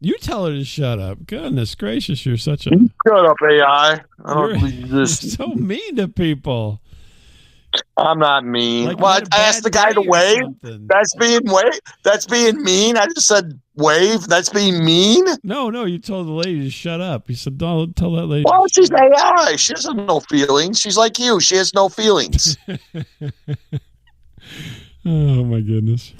You tell her to shut up. Goodness gracious, you're such a... Shut up, AI. I don't believe You're this. so mean to people. I'm not mean. Like Well, you had a I asked the bad guy to day or wave. something. That's being mean. I just said wave. That's being mean. No, you told the lady to shut up. You said, don't tell that lady. Well, she's AI. She has no feelings. She's like you. She has no feelings. Oh, my goodness.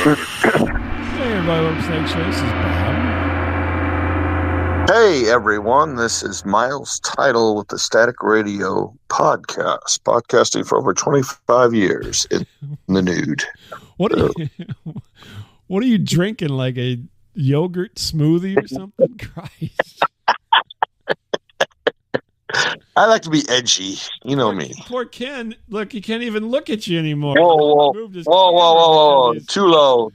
Hey, everybody, welcome to Snake Show. This is Bob. Hey, everyone. This is Miles Title with the Static Radio Podcast. Podcasting for over 25 years in the nude. What are you drinking? Like a yogurt smoothie or something? Christ. I like to be edgy. You know me. Poor Ken. Look, he can't even look at you anymore. Whoa. Too low.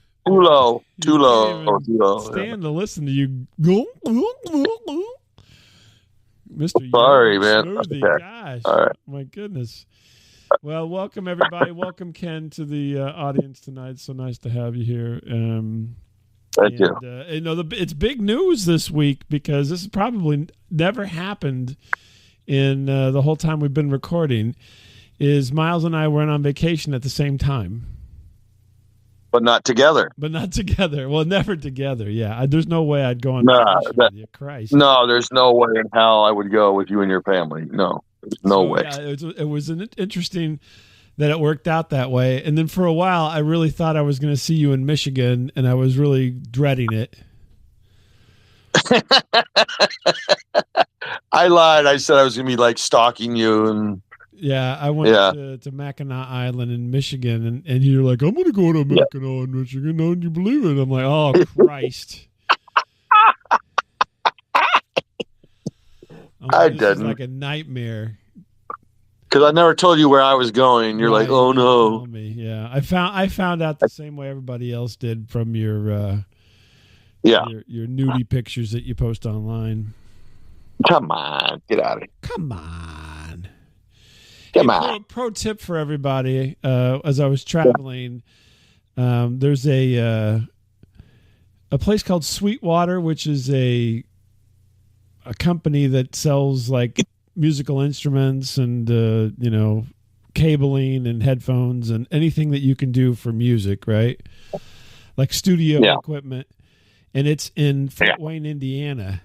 Stand to listen to you. Mr. Sorry, man. Smoothie. Okay. Gosh. All right. My goodness. Well, welcome everybody. Welcome Ken to the audience tonight. It's so nice to have you here. Thank you. It's big news this week because this has probably never happened in the whole time we've been recording. Is Miles and I went on vacation at the same time. But not together. Well, never together. Yeah, there's no way I'd go on vacation with you. Christ. No, there's no way in hell I would go with you and your family. No, there's no way. Yeah, it was interesting that it worked out that way. And then for a while, I really thought I was going to see you in Michigan, and I was really dreading it. I lied. I said I was going to be like stalking you and. Yeah, I went to Mackinac Island in Michigan, and you're like, I'm going to go to Mackinac in Michigan. Don't you believe it? I'm like, oh, Christ. I this didn't. is like a nightmare. Because I never told you where I was going. You're like, oh, no. Me. Yeah, I found out the same way everybody else did from your nudie pictures that you post online. Come on, get out of here. Come on. Come on. Pro tip for everybody: as I was traveling, there's a place called Sweetwater, which is a company that sells like musical instruments and cabling and headphones and anything that you can do for music, right? Like studio equipment, and it's in Fort Wayne, Indiana,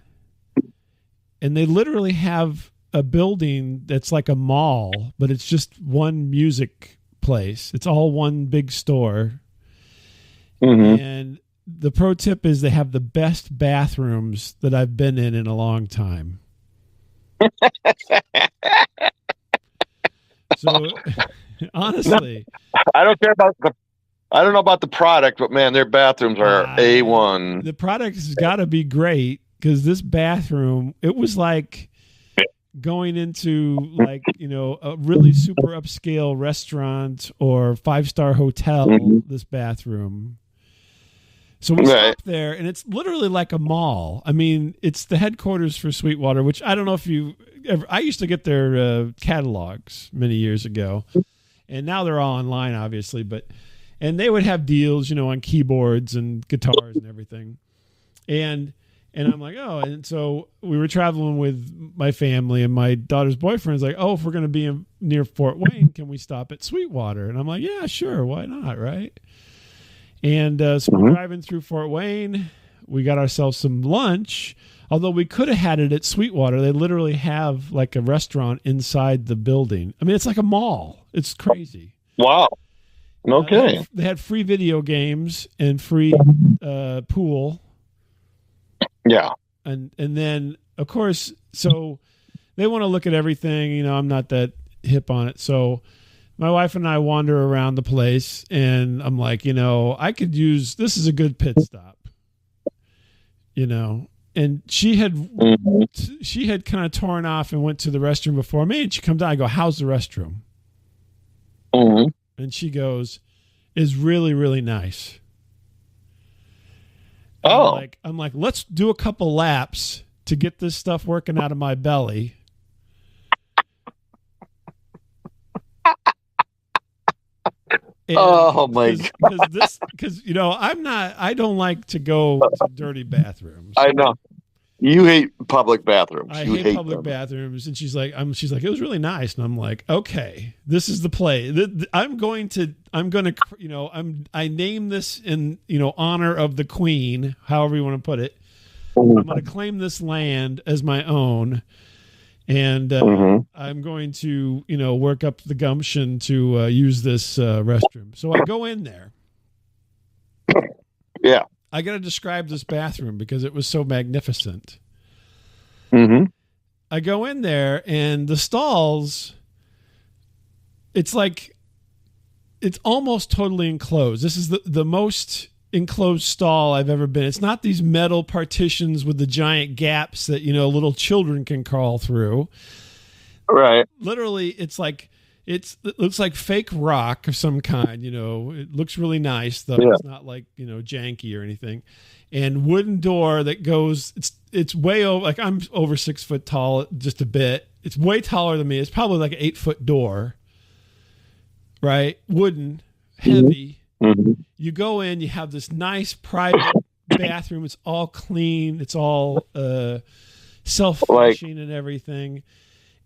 and they literally have a building that's like a mall, but it's just one music place. It's all one big store. Mm-hmm. And the pro tip is they have the best bathrooms that I've been in a long time. So honestly, I don't know about the product, but man, their bathrooms are A1. The product has got to be great because this bathroom, it was like going into like, a really super upscale restaurant or 5-star hotel, this bathroom. So we stopped there, and it's literally like a mall. I mean, it's the headquarters for Sweetwater, which I don't know if you ever... I used to get their catalogs many years ago, and now they're all online, obviously. And they would have deals, on keyboards and guitars and everything. And I'm like, oh, and so we were traveling with my family, and my daughter's boyfriend's like, oh, if we're going to be near Fort Wayne, can we stop at Sweetwater? And I'm like, yeah, sure, why not, right? And so we're driving through Fort Wayne. We got ourselves some lunch, although we could have had it at Sweetwater. They literally have like a restaurant inside the building. I mean, it's like a mall. It's crazy. Wow. Okay. They had free video games and free pool. Yeah. And then, of course, so they want to look at everything. I'm not that hip on it. So my wife and I wander around the place, and I'm like, I could use, this is a good pit stop, and she had kind of torn off and went to the restroom before me, and she comes down. I go, how's the restroom? Mm-hmm. And she goes, is really, really nice. And Oh. I'm like, let's do a couple laps to get this stuff working out of my belly. Oh my God. Because I don't like to go to dirty bathrooms. I know. You hate public bathrooms. I You hate public them. bathrooms. And she's like, it was really nice. And I'm like, okay, this is the play. I name this in, honor of the queen, however you want to put it. I'm going to claim this land as my own. And I'm going to, work up the gumption to use this restroom. So I go in there. Yeah. I got to describe this bathroom because it was so magnificent. Mm-hmm. I go in there and the stalls, it's almost totally enclosed. This is the most enclosed stall I've ever been. It's not these metal partitions with the giant gaps that, little children can crawl through. Right. Literally, it looks like fake rock of some kind, it looks really nice though. Yeah. It's not like, janky or anything. And wooden door that goes, it's way over, like I'm over 6 foot tall, just a bit. It's way taller than me. It's probably like an 8-foot door, right? Wooden, heavy. Mm-hmm. You go in, you have this nice private bathroom. It's all clean. It's all self-flushing and everything.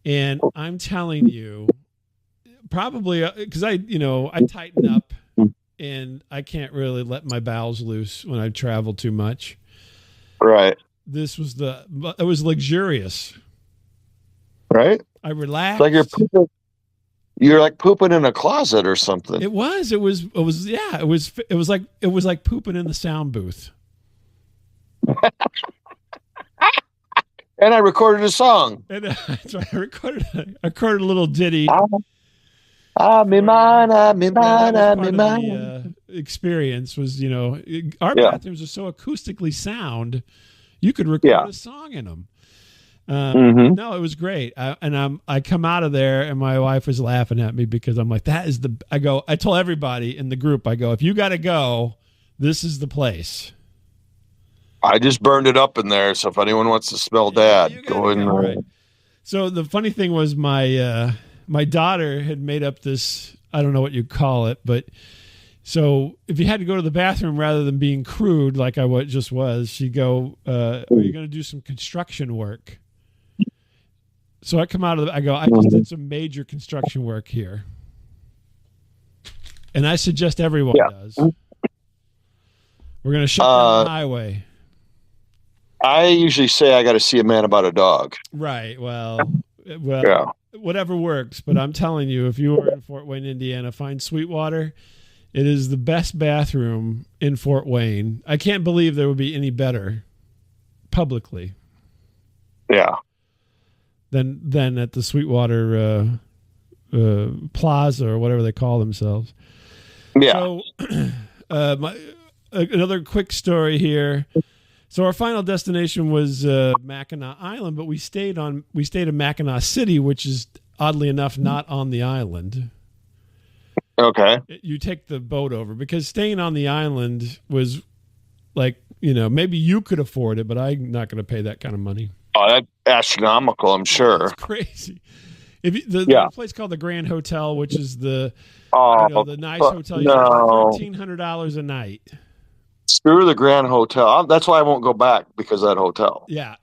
And I'm telling you, probably because I tighten up and I can't really let my bowels loose when I travel too much. Right. It was luxurious. Right. I relaxed. It's like you're like pooping in a closet or something. It was like pooping in the sound booth. And I recorded a song. And so I recorded a little ditty. Me mine. The experience was, our bathrooms are so acoustically sound, you could record a song in them. No, it was great. I come out of there and my wife was laughing at me because I'm like, I told everybody in the group, I go, if you got to go, this is the place. I just burned it up in there. So if anyone wants to smell Dad, go in there. Right. So the funny thing was my daughter had made up this, I don't know what you call it, but so if you had to go to the bathroom rather than being crude like I just was, she'd go, are you going to do some construction work? So I come out of I just did some major construction work here. And I suggest everyone does. We're going to shut down the highway. I usually say I got to see a man about a dog. Right. Well, whatever works. But I'm telling you, if you are in Fort Wayne, Indiana, find Sweetwater. It is the best bathroom in Fort Wayne. I can't believe there would be any better publicly. Yeah. Than at the Sweetwater Plaza or whatever they call themselves. Yeah. So another quick story here. So our final destination was Mackinac Island, but we stayed in Mackinac City, which is oddly enough not on the island. Okay. You take the boat over because staying on the island was like, maybe you could afford it, but I'm not going to pay that kind of money. Oh, that's astronomical, I'm sure. It's crazy. The place called the Grand Hotel, which is the nice hotel, $1,300 a night. Screw the Grand Hotel. That's why I won't go back because of that hotel. Yeah,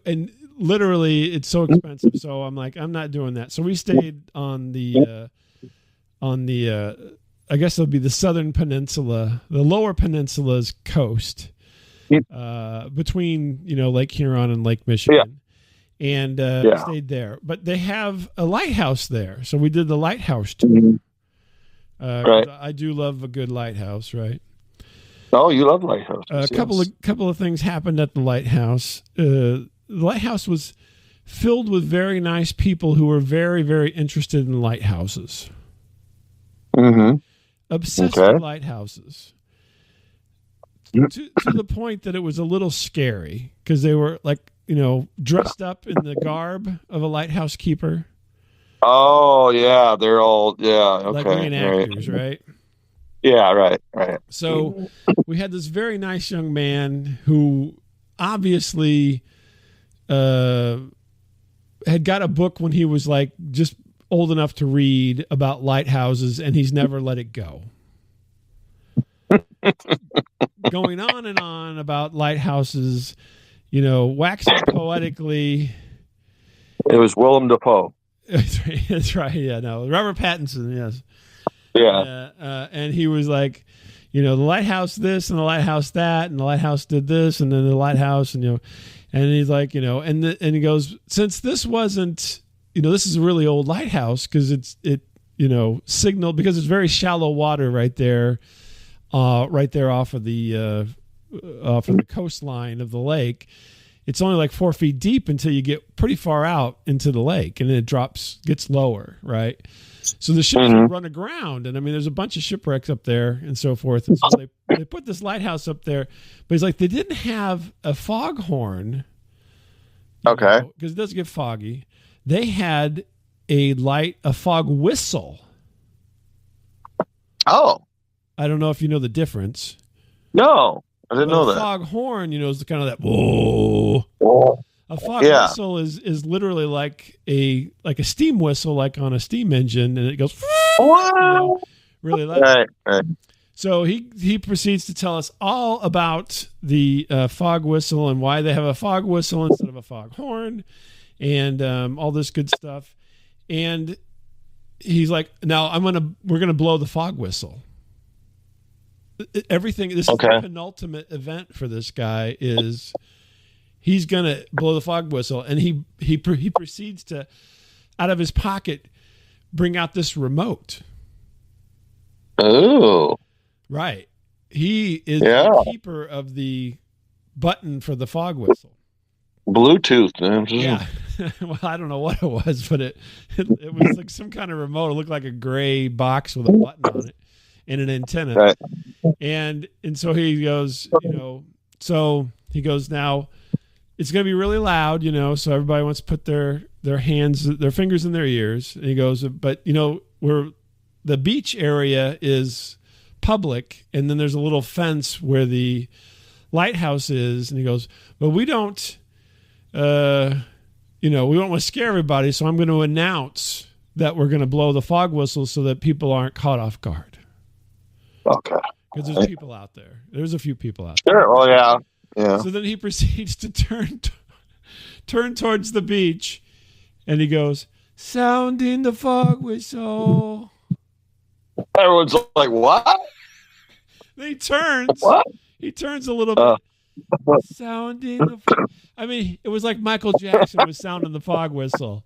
and literally it's so expensive. So I'm like, I'm not doing that. So we stayed on the I guess it'll be the southern peninsula, the lower peninsula's coast. Between Lake Huron and Lake Michigan, and stayed there. But they have a lighthouse there, so we did the lighthouse tour. Right. I do love a good lighthouse, right? Oh, you love lighthouses. A couple of things happened at the lighthouse. The lighthouse was filled with very nice people who were very, very interested in lighthouses. Mm-hmm. Obsessed with lighthouses. To the point that it was a little scary because they were dressed up in the garb of a lighthouse keeper. Oh yeah, they're all okay. Like reenactors, right? Yeah, right. So we had this very nice young man who obviously had got a book when he was like just old enough to read about lighthouses, and he's never let it go. Going on and on about lighthouses, waxing poetically. It was Willem Dafoe. That's right. Yeah, no, Robert Pattinson. Yes. Yeah. And he was like, the lighthouse this and the lighthouse that, and the lighthouse did this, and then the lighthouse, and he's like, and he goes, since this wasn't, this is a really old lighthouse because it signaled, because it's very shallow water right there off of the coastline of the lake. It's only like 4 feet deep until you get pretty far out into the lake, and then it gets lower, right? So the ships would run aground, and I mean, there's a bunch of shipwrecks up there and so forth. And so they put this lighthouse up there, but he's like, they didn't have a foghorn, okay, because it does get foggy. They had a fog whistle. Oh, I don't know if you know the difference. No, I didn't know that. A foghorn, is kind of that whoa. A fog whistle is literally like a steam whistle, like on a steam engine, and it goes really loud. Right. So he proceeds to tell us all about the fog whistle and why they have a fog whistle instead of a foghorn, and all this good stuff. And he's like, "Now we're gonna blow the fog whistle." Everything. This is the penultimate event for this guy. Is he's gonna blow the fog whistle, and he proceeds to, out of his pocket, bring out this remote. Oh, right. He is the keeper of the button for the fog whistle. Bluetooth. Yeah. Well, I don't know what it was, but it was like some kind of remote. It looked like a gray box with a button on it and an antenna. Right. And so he goes, now it's going to be really loud, so everybody wants to put their fingers in their ears. And he goes, but where the beach area is public, and then there's a little fence where the lighthouse is. And he goes, but we don't, we don't want to scare everybody. So I'm going to announce that we're going to blow the fog whistle so that people aren't caught off guard. Okay. Because there's people out there. There's a few people out there. Sure. Oh, yeah. Yeah. So then he proceeds to turn towards the beach, and he goes, sounding the fog whistle. Everyone's like, what? Then he turns. What? He turns a little bit. Sounding the fog. I mean, it was like Michael Jackson was sounding the fog whistle.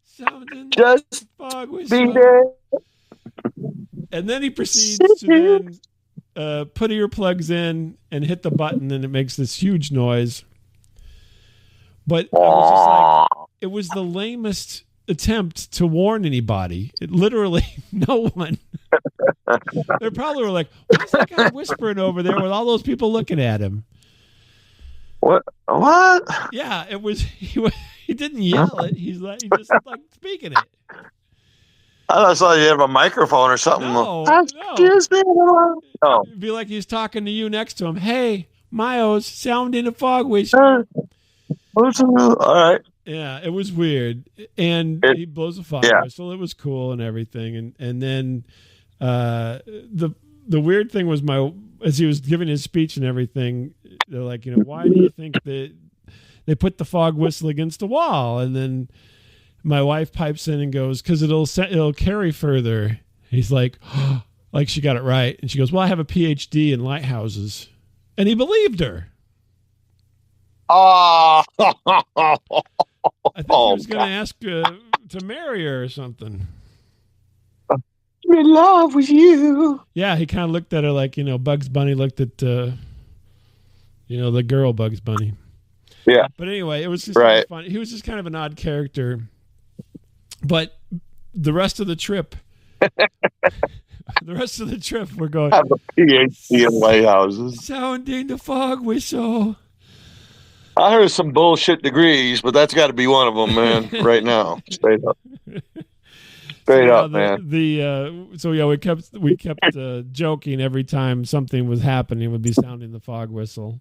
Sounding the fog whistle. And then he proceeds to then put earplugs in and hit the button, and it makes this huge noise. But I was just like, it was the lamest attempt to warn anybody. It literally, no one. They probably were like, what's that guy whispering over there with all those people looking at him? What? Yeah, it was. He didn't yell it. He just like speaking it. I thought you have a microphone or something. No. Excuse me. No. It'd be like he's talking to you next to him. Hey, Miles, sounding a fog whistle. All right. Yeah, it was weird. And he blows a fog whistle. It was cool and everything. And then the weird thing was as he was giving his speech and everything, they're like, why do you think that they put the fog whistle against the wall? And then my wife pipes in and goes, because it'll carry further. He's like, like she got it right. And she goes, well, I have a PhD in lighthouses. And he believed her. Oh. I think he was going to ask to marry her or something. I'm in love with you. Yeah, he kind of looked at her like, Bugs Bunny looked at, the girl Bugs Bunny. Yeah. But anyway, it was just kind of fun. He was just kind of an odd character. But the rest of the trip, we're going. I have a PhD in lighthouses. Sounding the fog whistle. I heard some bullshit degrees, but that's got to be one of them, man. Right now, straight up. Straight yeah, up, man. we kept joking every time something was happening. Would be sounding the fog whistle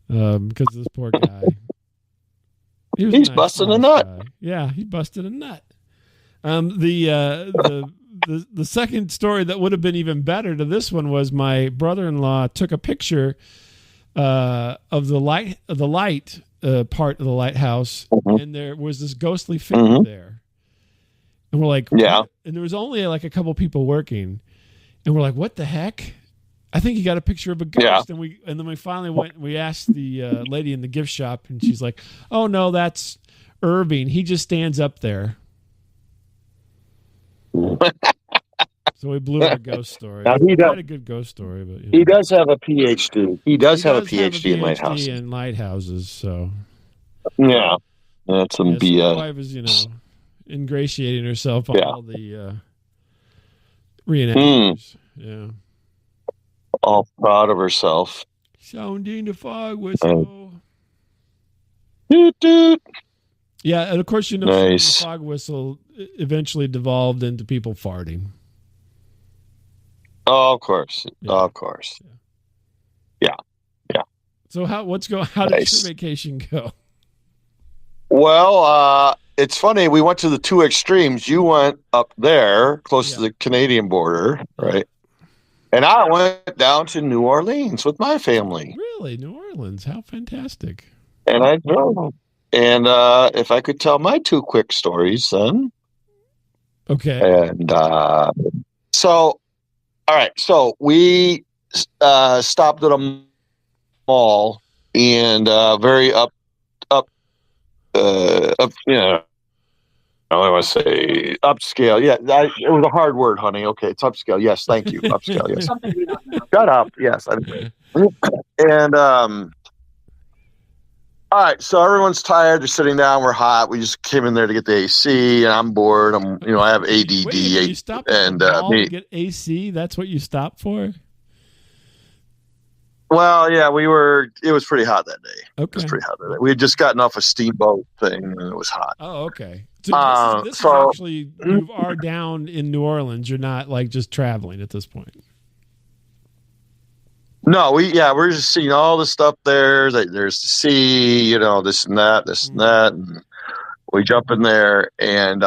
because this poor guy. He's busting a nut. Guy. Yeah, he busted a nut. The second story that would have been even better to this one was my brother-in-law took a picture of the light part of the lighthouse, and there was this ghostly figure there. And we're like, yeah. What? And there was only like a couple people working, and we're like, what the heck? I think he got a picture of a ghost. Yeah. And then we finally went. We asked the lady in the gift shop, and she's like, "Oh no, that's Irving. He just stands up there." So we blew a ghost story. Now, he had a good ghost story, but he does have a PhD. He does have a PhD in lighthouses. So yeah, that's some BS. My wife is, ingratiating herself on all the reenactors. Yeah, all proud of herself. Sounding the fog whistle. Doot, doot. Yeah, and of course, the fog whistle eventually devolved into people farting. Oh, of course. Yeah. Oh, of course. Yeah. So how did your vacation go? Well, it's funny. We went to the two extremes. You went up there, close to the Canadian border, right? And I went down to New Orleans with my family. Really? New Orleans? How fantastic. And I drove. And if I could tell my two quick stories, then. Okay. And all right. So we stopped at a mall and very up. I want to say upscale. Yeah, it was a hard word, honey. Okay, it's upscale. Yes, thank you. Upscale. Yes. Shut up. Yes. And all right. So everyone's tired. They're sitting down. We're hot. We just came in there to get the AC, and I'm bored. I have ADD. Wait, you stopped at the mall to get AC? That's what you stopped for? Well, yeah, it was pretty hot that day. Okay. It was pretty hot that day. We had just gotten off a steamboat thing, and it was hot. Oh, okay. So this is actually, you are down in New Orleans. You're not like just traveling at this point. No, we're just seeing all the stuff there. There's the sea, this and that, and we jump in there, and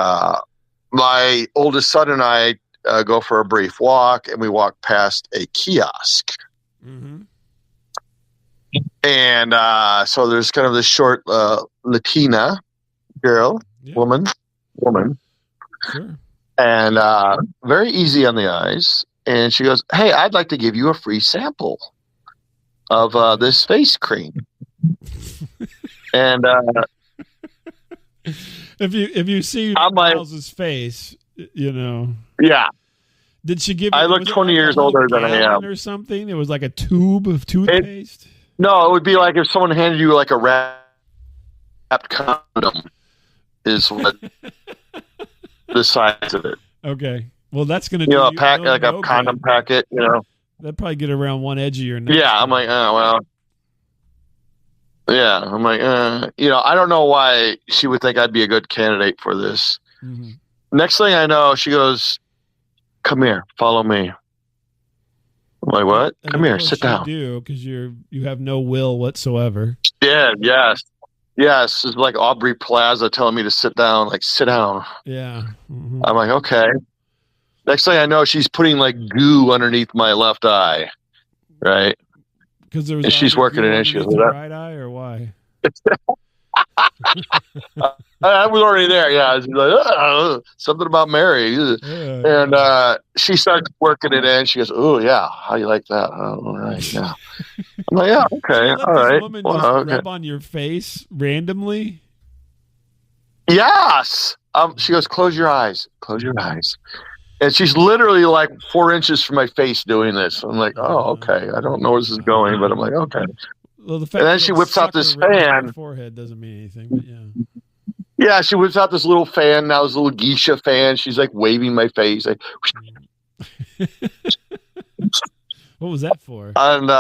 my oldest son and I go for a brief walk, and we walk past a kiosk. Mm-hmm. And so there's kind of this short Latina girl, woman, sure, and very easy on the eyes. And she goes, "Hey, I'd like to give you a free sample of this face cream." And if you see Miles's face, yeah. Did she give? I look 20 years older than I am, or something. It was like a tube of toothpaste. No, it would be like if someone handed you like a wrapped condom, is what the size of it. Okay, well that's gonna do a pack like a condom packet. That'd probably get around one edge of your neck. Yeah, I'm like, oh well. Yeah, I'm like, I don't know why she would think I'd be a good candidate for this. Mm-hmm. Next thing I know, she goes, "Come here, follow me." I'm like, what? Come here, sit down. You do, because you have no will whatsoever. Yeah, yes. It's like Aubrey Plaza telling me to sit down. Like, sit down. Yeah. Mm-hmm. I'm like, okay. Next thing I know, she's putting like goo underneath my left eye, right? Because there was. And she's working it in. She goes, right eye, or why? I was already there. Yeah, she's like, something about Mary, and she starts working it in. She goes, "Oh yeah, how you like that? All right, yeah." I'm like, "Yeah, okay, all right." Woman just rub on your face randomly. Yes. She goes, "Close your eyes. Close your eyes." And she's literally like 4 inches from my face doing this. I'm like, "Oh, okay. I don't know where this is going, but I'm like, okay." Well, the fact and then she whips out this fan. Forehead doesn't mean anything, but yeah. Yeah, she whips out this little fan. Now this little geisha fan. She's like waving my face. Like, what was that for? And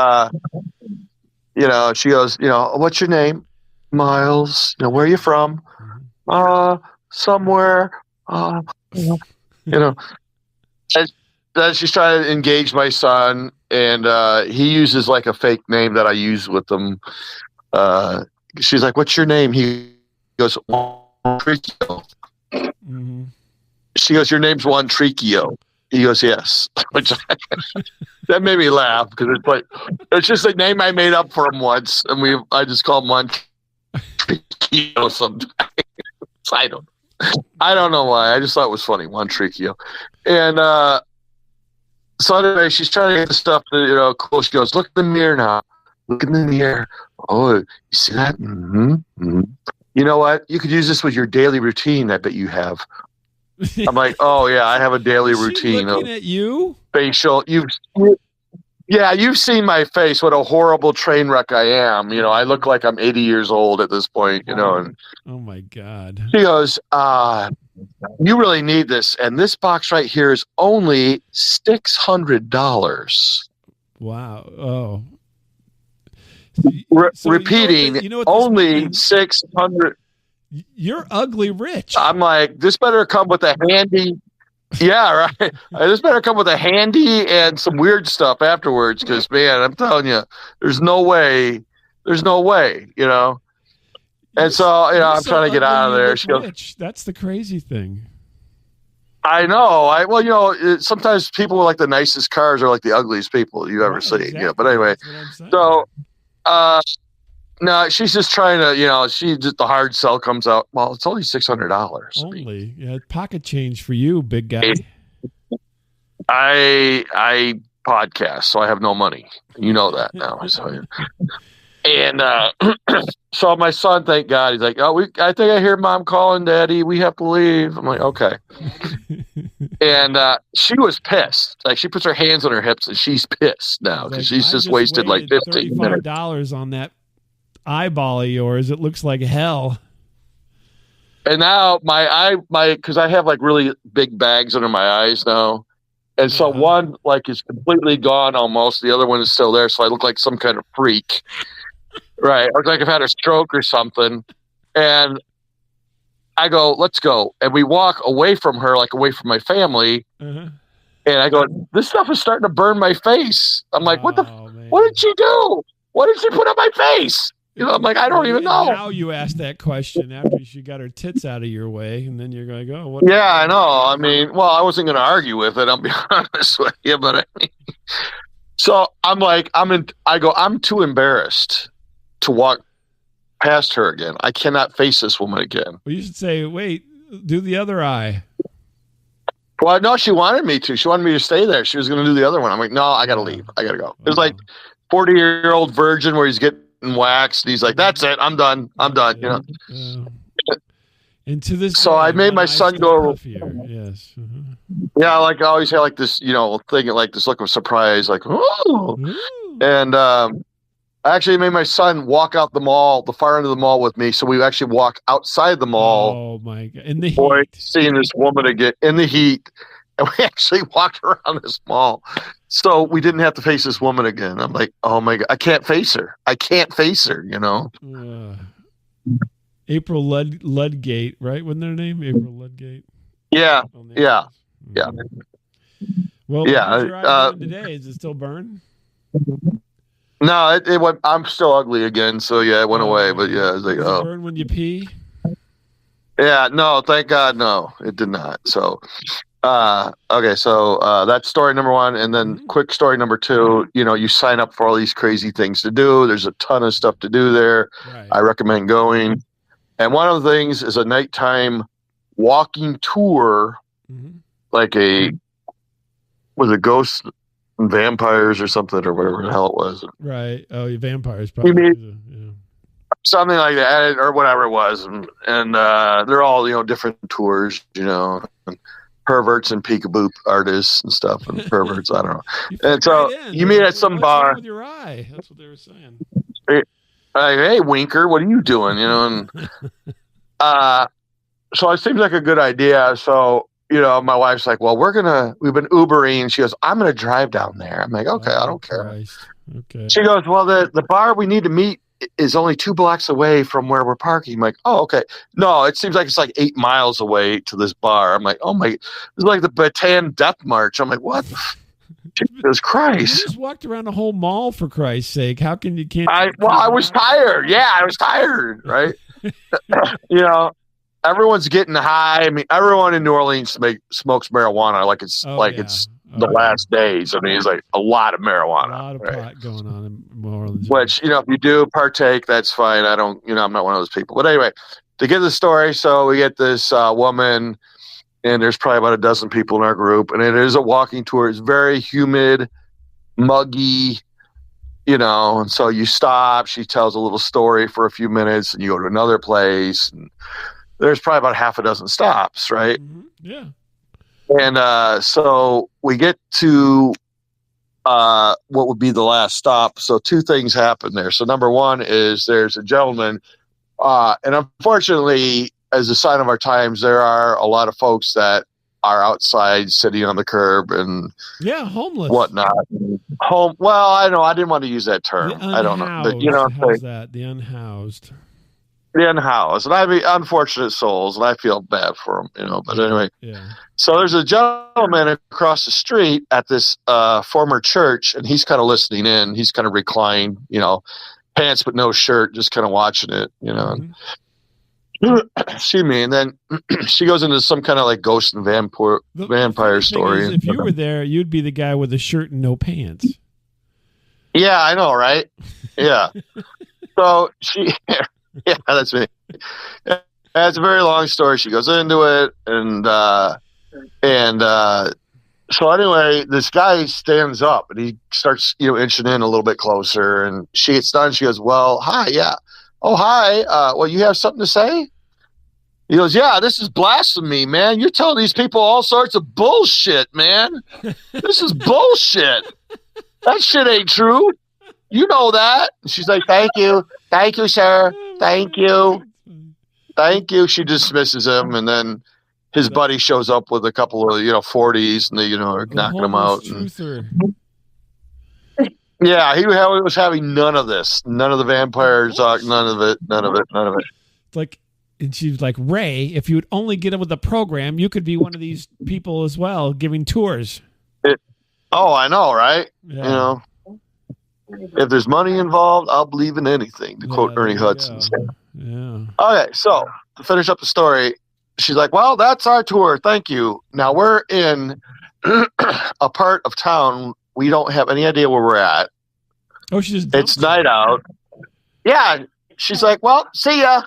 she goes, "What's your name?" "Miles." "Where are you from?" Somewhere. you know. And then she's trying to engage my son, and he uses like a fake name that I use with them. She's like, "What's your name?" He goes, "Juan Tricchio." Mm-hmm. She goes, "Your name's Juan Tricchio." He goes, "Yes." Which that made me laugh because it's just a name I made up for him once, and I just call him Juan Tricchio sometimes. I don't know why. I just thought it was funny, Juan Tricchio. And so anyway, she's trying to get the stuff that, cool. She goes, "Look in the mirror now. Look in the mirror. Oh, you see that? Mm-hmm. Mm-hmm. You know what? You could use this with your daily routine. I bet you have." I'm like, "Oh yeah, I have a daily routine." Looking at you? Facial. You've seen my face. What a horrible train wreck I am. I look like I'm 80 years old at this point. And oh my God. She goes, "You really need this, and this box right here is only $600." Wow. Oh. Repeating, only 600. You're ugly rich. I'm like, this better come with a handy. Yeah, right. This better come with a handy and some weird stuff afterwards, because man, I'm telling you, there's no way. And so, I'm trying to get out of there. She goes, rich. That's the crazy thing. I know. Sometimes people with like the nicest cars are like the ugliest people you ever see. Exactly. But anyway, so no, she's just trying to, the hard sell comes out. Well, it's only $600. Only, yeah, pocket change for you, big guy. I podcast, so I have no money. You know that now. And so my son, thank God, he's like, "Oh, I think I hear Mom calling, Daddy. We have to leave." I'm like, "Okay." And she was pissed. Like, she puts her hands on her hips and she's pissed now because she's just wasted like 15 minutes. $35 on that eyeball of yours. It looks like hell. And now because I have like really big bags under my eyes now. And so one like is completely gone almost. The other one is still there. So I look like some kind of freak. Right. I look like I've had a stroke or something. And I go, "Let's go." And we walk away from her, like away from my family. Uh-huh. And I go, "This stuff is starting to burn my face." I'm like, what did she do? What did she put on my face? I'm like, I don't even know. Now you asked that question after she got her tits out of your way, and then you're going to go, "What?" Yeah, I know. I mean, well, I wasn't going to argue with it. I'll be honest with you, but so I'm like, I'm too embarrassed to walk past her again. I cannot face this woman again. Well, you should say, "Wait, do the other eye." Well, no, she wanted me to. She wanted me to stay there. She was going to do the other one. I'm like, "No, I got to leave. I got to go." It was like 40-year-old virgin where he's getting waxed. And he's like, "That's it. I'm done. And to this, so I made my son go. Yes. Yeah, like I always had like this, thing, like this look of surprise, like, "Oh," and I actually made my son walk out the mall, the far end of the mall with me. So we actually walk outside the mall. Oh my God! In the heat, seeing this woman again in the heat, and we actually walked around this mall. So we didn't have to face this woman again. I'm like, oh my God, I can't face her. April Ludgate, right? Wasn't their name April Ludgate? Yeah. Well, how's your eye doing today? Is it still burn? No, it went. I'm still ugly again. So yeah, it went away. But yeah, it's like, does it burn when you pee? Yeah, no, thank God, no, it did not. So. Okay, so that's story number one, and then quick story number two. You sign up for all these crazy things to do. There's a ton of stuff to do there. Right. I recommend going. And one of the things is a nighttime walking tour, like with a ghost and vampires or something or whatever the hell it was. Right. Oh, vampires probably. Something like that or whatever it was, and they're all different tours, and perverts and peekaboo artists and stuff, and perverts, I don't know. And so you meet at some bar. With your eye, that's what they were saying. Hey, Winker, what are you doing? And so it seems like a good idea. So my wife's like, "Well, we've been Ubering." She goes, "I'm gonna drive down there." I'm like, "Okay, I don't care." Christ. Okay. She goes, "Well, the bar we need to meet is only 2 blocks away from where we're parking. I'm like, oh, okay. No, it seems like it's like 8 miles away to this bar. I'm like, oh my, it's like the Bataan Death March. I'm like, what? Jesus Christ! You just walked around the whole mall for Christ's sake. How can you can't? I was tired. Yeah, I was tired. Right. Everyone's getting high. I mean, everyone in New Orleans smokes marijuana like it's the last days. I mean, it's like a lot of marijuana. A lot of pot going on in New Orleans. Which, if you do partake, that's fine. I don't, I'm not one of those people. But anyway, to get the story, so we get this woman, and there's probably about a dozen people in our group, and it is a walking tour. It's very humid, muggy, and so you stop. She tells a little story for a few minutes, and you go to another place, and there's probably about half a dozen stops, right? Mm-hmm. Yeah. And so we get to what would be the last stop. So 2 things happen there. So number one is there's a gentleman, and unfortunately, as a sign of our times, there are a lot of folks that are outside sitting on the curb and homeless, whatnot. Well, I know I didn't want to use that term. I don't know. But, how's that? The unhoused. The unhoused, and I mean, unfortunate souls, and I feel bad for them, But anyway, So there's a gentleman across the street at this former church, and he's kind of listening in. He's kind of reclined, pants but no shirt, just kind of watching it, Mm-hmm. Excuse me, and then she goes into some kind of like ghost and vampire story. If you were there, you'd be the guy with a shirt and no pants. Yeah, I know, right? Yeah. So she. Yeah, that's me. It's a very long story. She goes into it, and so anyway, this guy stands up and he starts, inching in a little bit closer, and she gets done. She goes, "Well, hi, yeah, oh hi, well, you have something to say?" He goes, "Yeah, this is blasphemy, man. You're telling these people all sorts of bullshit, man. This is bullshit. That shit ain't true. You know that." And she's like, "Thank you, sir. Thank you." She dismisses him, and then his buddy shows up with a couple of 40s, and they are knocking him out. Yeah, he was having none of this, none of the vampire talk, none of it. Like, and she's like, "Ray, if you would only get in with the program, you could be one of these people as well, giving tours." I know, right? Yeah. If there's money involved, I'll believe in anything, to quote Ernie Hudson. Yeah. Okay, so to finish up the story, she's like, "Well, that's our tour. Thank you. Now we're in a part of town. We don't have any idea where we're at. Oh, she just it's night out." Yeah. She's like, "Well, see ya."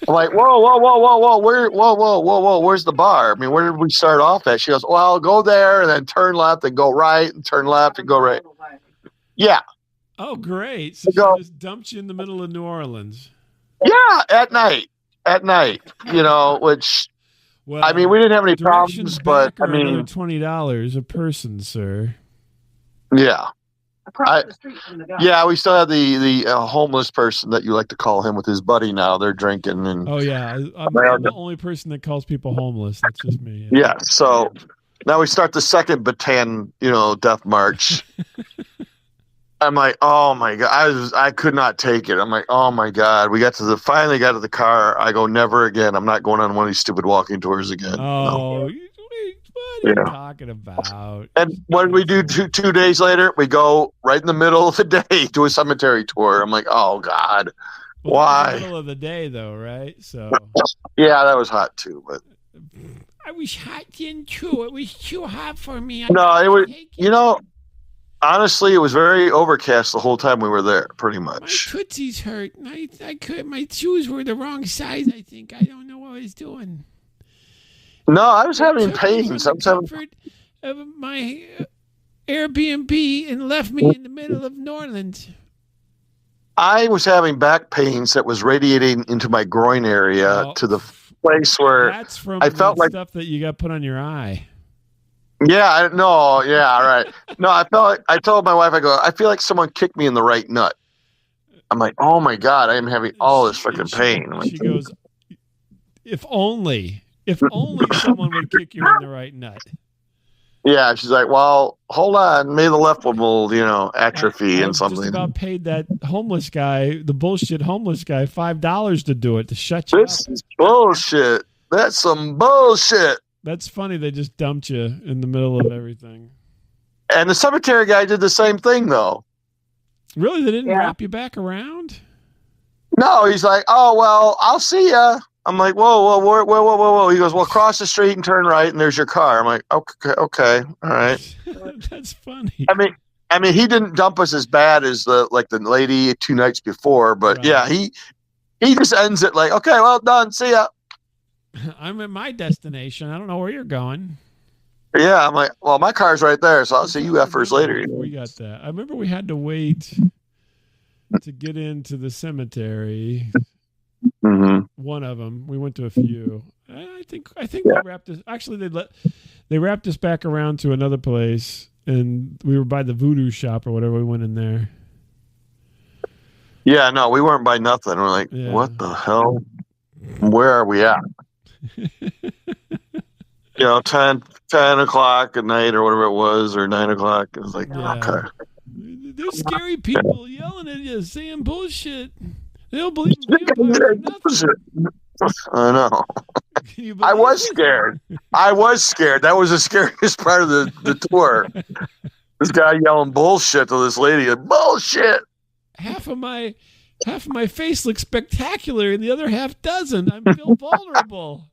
I'm like, whoa, where's the bar? I mean, where did we start off at? She goes, "Well, go there and then turn left and go right, and turn left and go right." Yeah. Oh, great. So she just dumped you in the middle of New Orleans. Yeah, at night, which, well, I mean, we didn't have any problems, but I mean, $20 a person, sir. Yeah. We still have the homeless person that you like to call him with his buddy now. They're drinking. And oh, yeah. I'm the only person that calls people homeless. That's just me. Yeah. So now we start the second Bataan, death march. I'm like, oh my God, I could not take it. I'm like, oh my God. We finally got to the car. I go, never again. I'm not going on one of these stupid walking tours again. Oh, no. What are you talking about? And when we do 2 days later, we go right in the middle of the day to a cemetery tour. I'm like, oh God, why? In the middle of the day though, right? So yeah, that was hot too, but I was hot then too. It was too hot for me. It was, honestly, it was very overcast the whole time we were there, pretty much. My tootsies hurt. My shoes were the wrong size, I think. I don't know what I was doing. No, I was having pains. I was comfort of my Airbnb and left me in the middle of New Orleans. I was having back pains that was radiating into my groin area to the place where that's from I felt like stuff that you got put on your eye. Yeah, right. No, I told my wife, I feel like someone kicked me in the right nut. I'm like, oh my God, I am having all this freaking pain. She goes, if only someone would kick you in the right nut. Yeah, she's like, well, hold on. Maybe the left one will, atrophy and I've just something. about paid that homeless guy, the bullshit homeless guy, $5 to do it, to shut you This up. is bullshit. That's some bullshit. That's funny. They just dumped you in the middle of everything. And the cemetery guy did the same thing, though. Really? They didn't wrap you back around? No, he's like, oh, well, I'll see ya. I'm like, whoa. He goes, well, cross the street and turn right, and there's your car. I'm like, okay, all right. That's funny. I mean, he didn't dump us as bad as the lady 2 nights before, but Right. yeah, he just ends it like, okay, well done, see ya. I'm at my destination. I don't know where you're going. Yeah, I'm like, well, my car's right there, so I'll see you effers later. We got that. I remember we had to wait to get into the cemetery. Mm-hmm. One of them. We went to a few. I think we wrapped this. Actually, they wrapped us back around to another place, and we were by the voodoo shop or whatever. We went in there. Yeah, no, we weren't by nothing. We're like, what the hell? Where are we at? 10 o'clock at night or whatever it was, or 9 o'clock. It was like, okay. There's scary people yelling at you, saying bullshit. They don't believe in vampires or nothing. I know. I was scared. That was the scariest part of the tour. This guy yelling bullshit to this lady. Bullshit. Half of my face looks spectacular, and the other half doesn't. I feel vulnerable.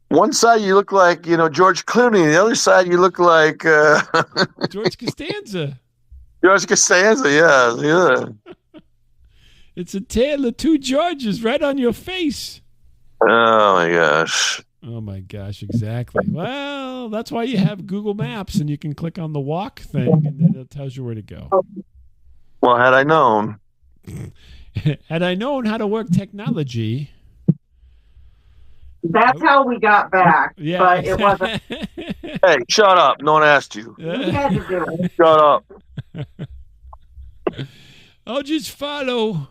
One side you look like, George Clooney, and the other side you look like George Costanza. George Costanza, yeah. It's a tale of two Georges right on your face. Oh my gosh. Oh my gosh, exactly. Well, that's why you have Google Maps, and you can click on the walk thing, and then it tells you where to go. Well, had I known. Had I known how to work technology. That's how we got back. Yeah. But it wasn't. Hey, shut up. No one asked you. We had to do it. Shut up. I'll just follow.